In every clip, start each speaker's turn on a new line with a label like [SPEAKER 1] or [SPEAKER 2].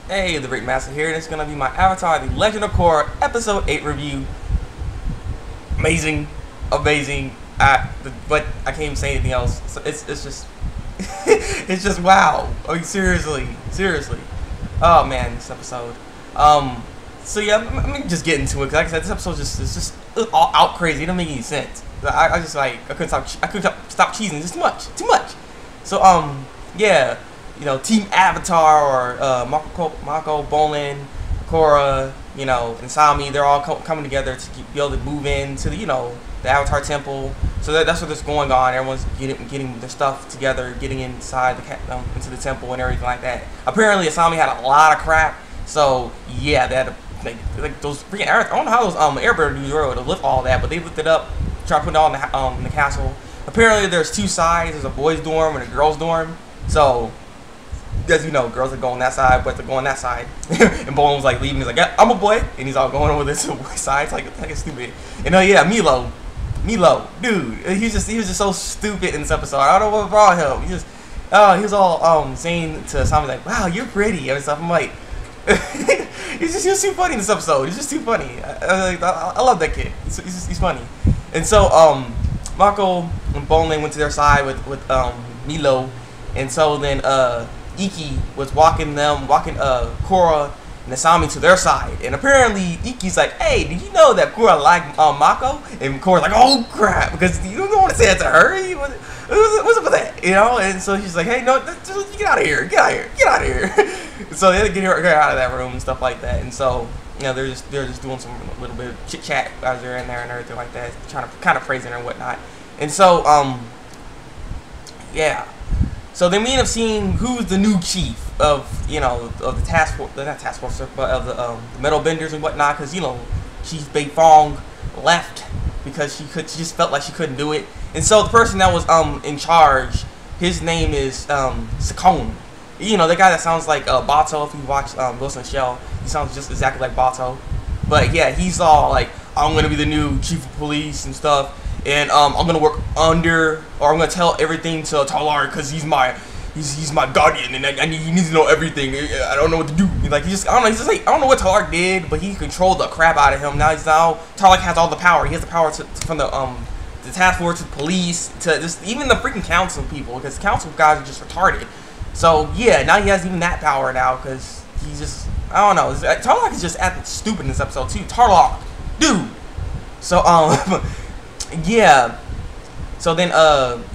[SPEAKER 1] Hey, Thabreakmasta here, and it's gonna be my Avatar: The Legend of Korra Episode 8 review. Amazing, amazing. But I can't even say anything else. So it's just it's just wow. I mean, seriously. Oh man, this episode. So yeah, let me just get into it. Cause like I said, this episode is just all out crazy. It don't make any sense. I just like I couldn't stop cheesing. Just too much. So yeah. You know, Team Avatar or Mako, Bolin, Korra, you know, and Sami, they're all coming together to be able to move into the, you know, the Avatar Temple. So that's what's going on. Everyone's getting their stuff together, getting inside into the temple and everything like that. Apparently, Sami had a lot of crap. So yeah, they had to like those freaking I don't know how those airbender dudes were able to lift all that, but they lifted up, try to put it all in the castle. Apparently, there's two sides. There's a boys' dorm and a girls' dorm. So as you know, girls are going that side, boys are going that side. And Bolin was like leaving. He's like, yeah, I'm a boy, and he's all going over this side. It's like stupid. And yeah, Milo, dude, he was just so stupid in this episode. I don't know what brought him. He was all saying to Sami like, wow, you're pretty and stuff. I'm like, he was too funny in this episode. He's just too funny. I love that kid. He's funny. And so Mako and Bolin went to their side with Milo, and so then Iki was walking Korra and Asami to their side, and apparently Iki's like, "Hey, did you know that Korra liked Mako?" And Korra's like, "Oh crap," because you don't want to say that to her. What's up with that, you know? And so she's like, "Hey, no, just get out of here, get out of here." So they had to get her out of that room and stuff like that. And so you know they're just doing some little bit of chit chat as they're in there and everything like that, trying to kind of praising her and whatnot. And so yeah. So then we end up seeing who's the new chief of, you know, of the task force, not task force, but of the metal benders and whatnot, because you know, Chief Beifong left because she just felt like she couldn't do it, and so the person that was in charge, his name is Sakone. You know, the guy that sounds like Bato. If you watch Wilson Shell, he sounds just exactly like Bato. But yeah, he's all like, I'm gonna be the new chief of police and stuff. And I'm gonna work under, or I'm gonna tell everything to TARLOCK because he's my guardian, and he needs to know everything. I don't know what to do. Like I don't know what TARLOCK did, but he controlled the crap out of him. Now TARLOCK has all the power. He has the power from the task force to the police to just even the freaking council people, because council guys are just retarded. So yeah, now he has even that power now because he's just, I don't know. TARLOCK is just acting stupid in this episode too. TARLOCK, dude. So yeah. So then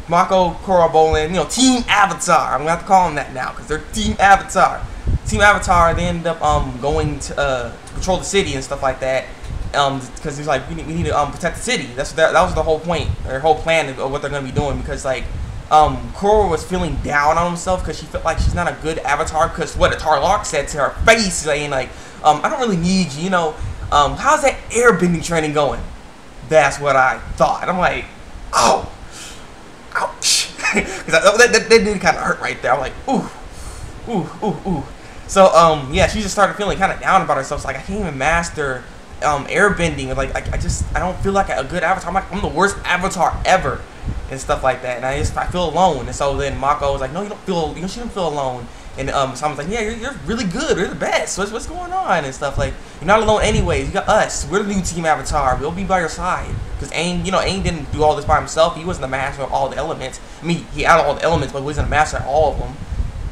[SPEAKER 1] Mako, Korra, Bolin, you know, Team Avatar. I'm gonna have to call them that now because they're Team Avatar. Team Avatar. They end up going to patrol the city and stuff like that. Because he's like, we need to protect the city. That was the whole point, their whole plan of what they're gonna be doing. Because like Korra was feeling down on himself because she felt like she's not a good Avatar. Because what TARLOCK said to her face, saying like, I don't really need you. You know, how's that airbending training going? That's what I thought. I'm like, oh, ouch, because that did kind of hurt right there. I'm like, ooh. So yeah, she just started feeling kind of down about herself. It's like I can't even master airbending. Like I don't feel like a good Avatar. I'm the worst Avatar ever and stuff like that. And I feel alone. And so then Mako was like, no, you don't feel. She don't feel alone. And someone's like, yeah, you're really good. You're the best. What's going on and stuff, like, you're not alone anyways. You got us. We're the new Team Avatar. We'll be by your side. Because Aang, you know, Aang didn't do all this by himself. He wasn't the master of all the elements. I mean, he had all the elements, but he wasn't a master of all of them.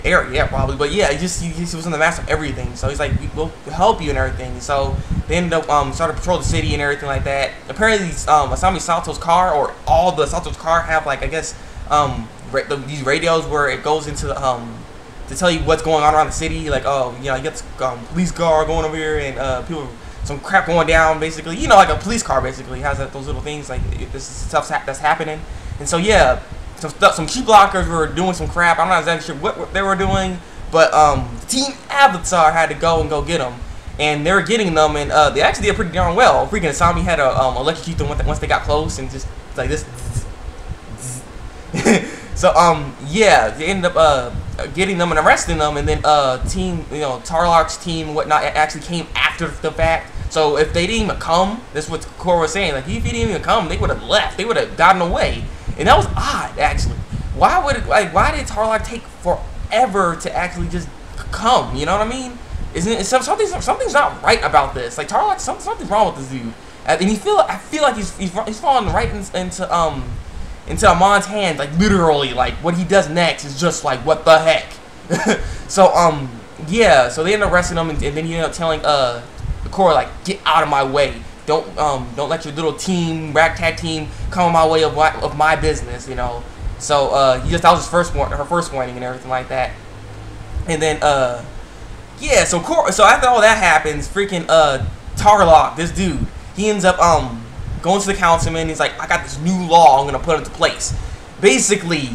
[SPEAKER 1] Eric, yeah, probably. But yeah, he wasn't the master of everything. So he's like, we'll help you and everything. So they ended up started to patrol the city and everything like that. Apparently, Asami Sato's car, or all the Sato's car, have like, I guess, these radios where it goes into the to tell you what's going on around the city, like, oh, you know, you got this police car going over here, and people, some crap going down, basically, you know, like a police car basically has those little things, like this stuff that's happening. And so yeah, some key blockers were doing some crap. I'm not exactly sure what they were doing, but Team Avatar had to go get them, and they were getting them, and they actually did pretty darn well. Freaking Asami had to electrocute them once they got close, and just like this. So yeah, they ended up getting them and arresting them, and then team, you know, TARLOCK's team and whatnot actually came after the fact. So if they didn't even come, that's what Korra was saying. Like, if he didn't even come, they would have left. They would have gotten away, and that was odd actually. Why did TARLOCK take forever to actually just come? You know what I mean? Isn't it, something's not right about this? Like Tarlock, something's wrong with this dude. And I feel like he's falling right into Amon's hands, like literally. Like what he does next is just like what the heck. So yeah, so they end up arresting him, and then he ended up telling Korra like, get out of my way. Don't let your little team, ragtag team, come in my way of my business, you know. So that was her first warning and everything like that. And then yeah, so after all that happens, freaking Tarlock, this dude, he ends up going to the councilman. He's like, I got this new law I'm gonna put into place. Basically,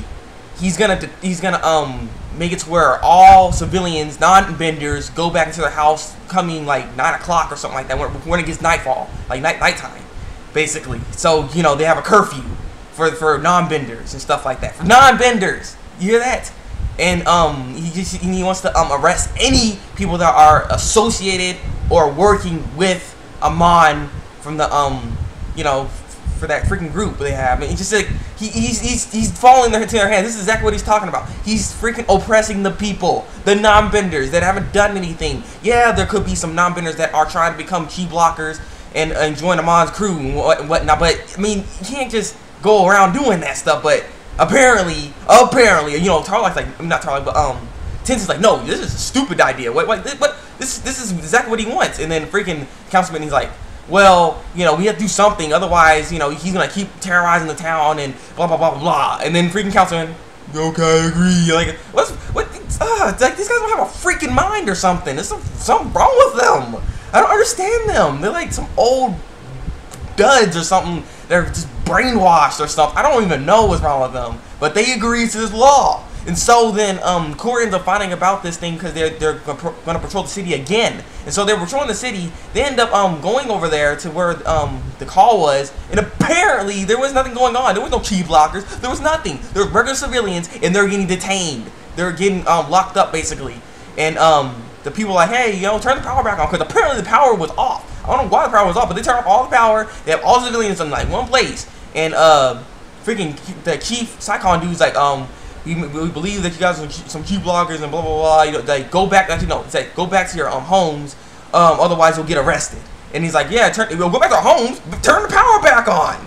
[SPEAKER 1] he's gonna make it to where all civilians, non-benders, go back into their house coming like 9 o'clock or something like that when it gets nightfall, like nighttime, basically. So you know they have a curfew for non-benders and stuff like that. For non-benders, you hear that? And he wants to arrest any people that are associated or working with Amon from the you know, for that freaking group they have. And he's just like he's falling into their hands. This is exactly what he's talking about. He's freaking oppressing the people, the non-benders that haven't done anything. Yeah, there could be some non-benders that are trying to become chi blockers and join Amon's crew and whatnot. But I mean, you can't just go around doing that stuff. But apparently, you know, Tarlock's like, not Tarlock, but Tensen's like, no, this is a stupid idea. What this is exactly what he wants. And then freaking councilman, he's like, well, you know, we have to do something, otherwise, you know, he's gonna keep terrorizing the town and blah blah blah blah. And then freaking councilman, okay, I agree. Like, it's like these guys don't have a freaking mind or something. There's something wrong with them. I don't understand them. They're like some old duds or something. They're just brainwashed or something. I don't even know what's wrong with them. But they agree to this law. And so then Korra ends up finding about this thing because they're going to patrol the city again. And so they're patrolling the city. They end up going over there to where the call was. And apparently there was nothing going on. There was no chi blockers. There was nothing. There were regular civilians and they're getting detained. They're getting locked up basically. And the people are like, hey, you know, turn the power back on. Because apparently the power was off. I don't know why the power was off, but they turned off all the power. They have all the civilians in like one place. And freaking the chief Psychon dude's like, we believe that you guys are some chi bloggers and blah blah blah. You know, like go back. Actually, no, it's like go back to your homes. Otherwise, you'll get arrested. And he's like, yeah, we'll go back to our homes, but turn the power back on.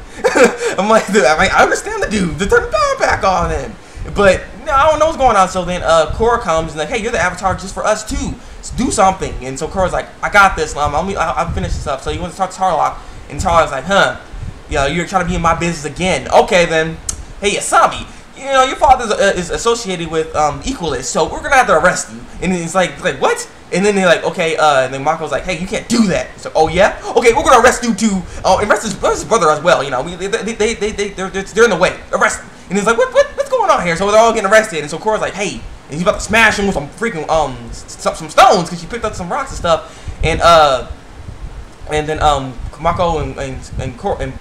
[SPEAKER 1] I'm like, dude, I understand the dude. To turn the power back on then. But no, I don't know what's going on. So then Korra comes and like, hey, you're the avatar just for us too. So do something. And so Korra's like, I got this. I'll finish this up. So he wants to talk to Tarlock, and Tarlock's like, huh? Yeah, you're trying to be in my business again. Okay then. Hey, Asami. You know, your father is associated with Equalists, so we're gonna have to arrest you. And it's like what? And then they're like, okay, and then Mako's like, hey, you can't do that. So, oh yeah, okay, we're gonna arrest you too. Oh, and arrest his brother as well. You know, they're in the way. Arrest him. And he's like, what's going on here? So they're all getting arrested. And so Korra's like, hey, and he's about to smash him with some freaking some stones because she picked up some rocks and stuff. And then Mako and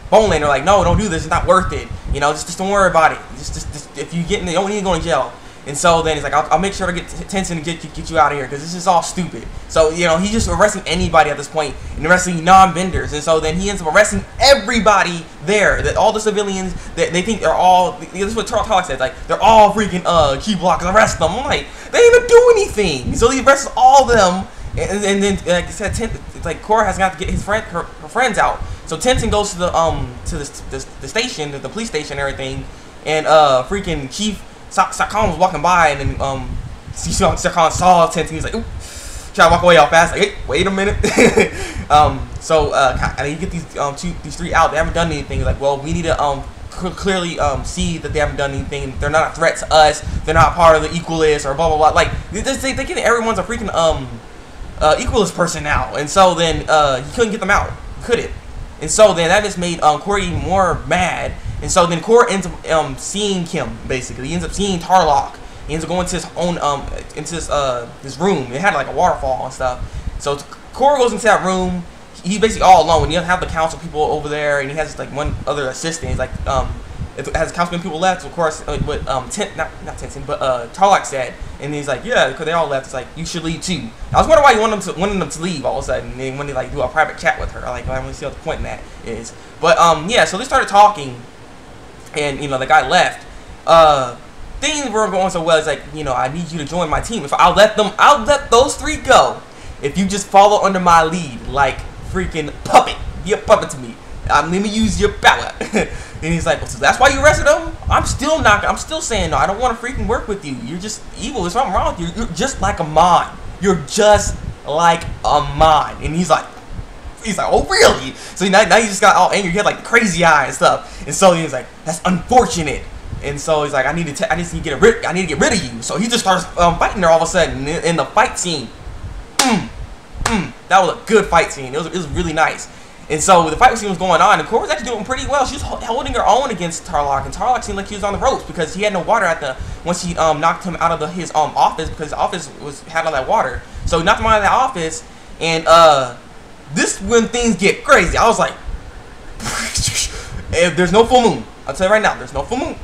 [SPEAKER 1] Bone Lane are like, no, don't do this. It's not worth it. You know, just don't worry about it. Just if you get in, you don't need to go in jail. And so then he's like, I'll make sure to get Tensen and get you out of here because this is all stupid. So you know, he's just arresting anybody at this point and arresting non-benders. And so then he ends up arresting everybody there. That all the civilians that they think they're all. This is what Tarlock said. Like they're all freaking chi blockers. Arrest them. I'm like, they didn't even do anything. So he arrests all of them. And then, like I said, it's like Korra has got to get her friends out. So Tensen goes to the station, the police station, and everything. And freaking Chief Sakon was walking by, and then Sakon saw Tensen. He's like, ooh, try to walk away all fast. Like, hey, wait a minute. And you get these three out. They haven't done anything. He's like, well, we need to clearly see that they haven't done anything. They're not a threat to us. They're not part of the Equalists or blah blah blah. Like they get everyone's a freaking Equalist person now, and so then he couldn't get them out, could it? And so then that just made Korra even more mad. And so then Korra ends up seeing him basically. He ends up seeing Tarlock. He ends up going to his own into this room. It had like a waterfall and stuff. So Korra goes into that room. He's basically all alone. He doesn't have the council people over there, and he has like one other assistant. He's like it has councilman people left, of course. But not Tensen, but Tarlock said, and he's like, yeah, because they all left. It's like you should leave too. I was wondering why you wanted them to leave all of a sudden. And then when they like do a private chat with her, like I don't really see what the point in that is. But yeah, so they started talking, and you know the guy left. Things weren't going so well. It's like, you know, I need you to join my team. If I'll let those three go, if you just follow under my lead, like freaking puppet, be a puppet to me. Let me use your power. And he's like, well, so that's why you arrested him? I'm still saying no, I don't want to freaking work with you. You're just evil. There's something wrong with you. You're just like a mon. You're just like a mon. And he's like, oh really? So now you just got all angry. He had like the crazy eye and stuff. And so he's like, that's unfortunate. And so he's like, I need to get rid of you. So he just starts fighting her all of a sudden in the fight scene. That was a good fight scene. It was really nice. And so the fight scene was going on, and Korra was actually doing pretty well. She was holding her own against TARLOCK, and TARLOCK seemed like he was on the ropes because he had no water once she knocked him out of his office, because his office had all that water. So he knocked him out of that office, and this when things get crazy. I was like, if there's no full moon, I'll tell you right now, there's no full moon.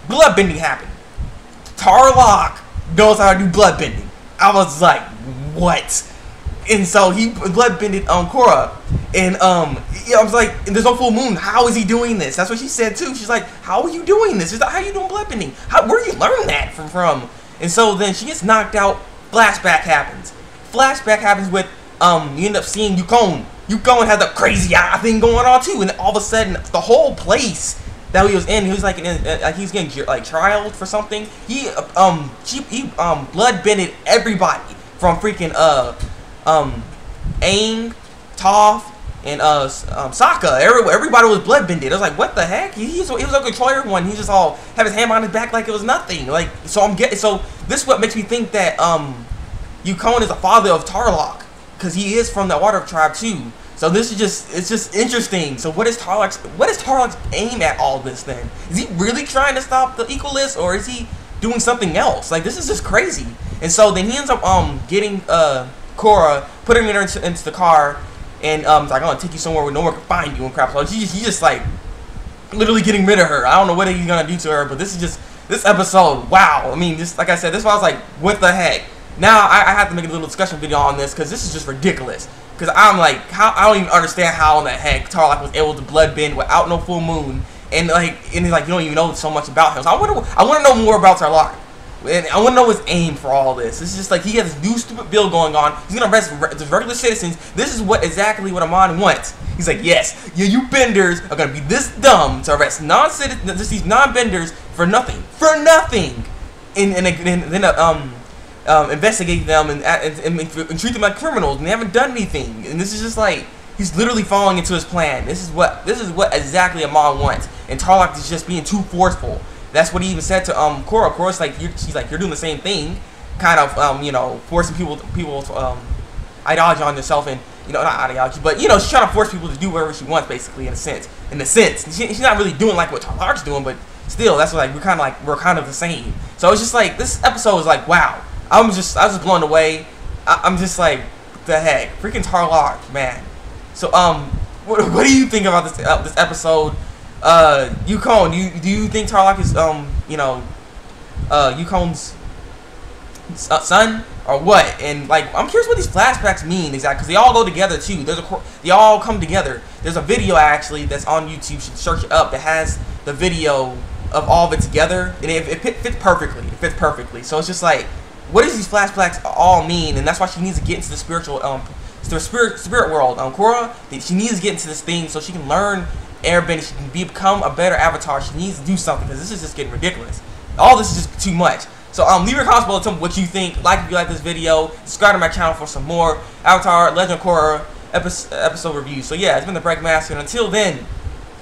[SPEAKER 1] Bloodbending happened. TARLOCK knows how to do bloodbending. I was like, what? And so he bloodbended Korra, and I was like, there's no full moon. How is he doing this? That's what she said too. She's like, how are you doing this? She's like, how are you doing bloodbending? Where do you learn that from? And so then she gets knocked out. Flashback happens. Flashback happens with you end up seeing Yukon. Yukon had the crazy eye thing going on too, and all of a sudden the whole place that he was in, he was like, he was getting like trialed for something. He bloodbended everybody from freaking Aang, Toph, and Sokka. Everybody was bloodbended. I was like, what the heck? He was a controller one. He just all have his hand on his back like it was nothing. Like, so this is what makes me think that Yukon is the father of TARLOCK, because he is from the Water tribe too. So this is it's just interesting. So what is TARLOCK's aim at all this then? Is he really trying to stop the Equalists, or is he doing something else? Like, this is just crazy. And so then he ends up getting Korra, putting her into the car, and like, I'm gonna take you somewhere where no one can find you and crap. So he's just like literally getting rid of her. I don't know what he's gonna do to her, but this episode, wow. I mean, just like I said, this was like, what the heck? Now I have to make a little discussion video on this, because this is just ridiculous. Because I'm like, I don't even understand how in the heck TARLOCK was able to bloodbend without no full moon, and he's like, you don't even know so much about him. So I want to know more about TARLOCK. And I want to know his aim for all this. It's just like, he has this new stupid bill going on. He's gonna arrest the regular citizens. This is exactly what Amon wants. He's like, yes, you benders are gonna be this dumb to arrest non-citizens, just these non-benders for nothing, and then investigate them and treat them like criminals, and they haven't done anything. And this is just like, he's literally falling into his plan. This is what exactly Amon wants, and TARLOCK is just being too forceful. That's what he even said to Korra. Korra's like, she's like, you're doing the same thing, kind of you know, forcing people ideology on yourself, and not ideology, but she's trying to force people to do whatever she wants, basically, in a sense. She's not really doing like what TARLOCK's doing, but still, that's like, we're kind of the same. So it's just like, this episode is like, wow. I was just blown away. I'm just like, what the heck, freaking TARLOCK, man. So what do you think about this episode? Yukon, do you think TARLOCK is Yukon's son, or what? And like, I'm curious what these flashbacks mean exactly, because they all go together too. They all come together. There's a video actually that's on YouTube. You should search it up. That has the video of all of it together, and it fits perfectly. It fits perfectly. So it's just like, what does these flashbacks all mean? And that's why she needs to get into the spiritual, spirit world. Korra, she needs to get into this thing so she can learn airbending. She can become a better avatar. She needs to do something, because this is just getting ridiculous. All this is just too much. So leave your comments below, tell me what you think. Like if you like this video. Subscribe to my channel for some more Avatar Legend of Korra episode reviews. So yeah, it's been the Thabreakmasta, and until then,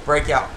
[SPEAKER 1] break out.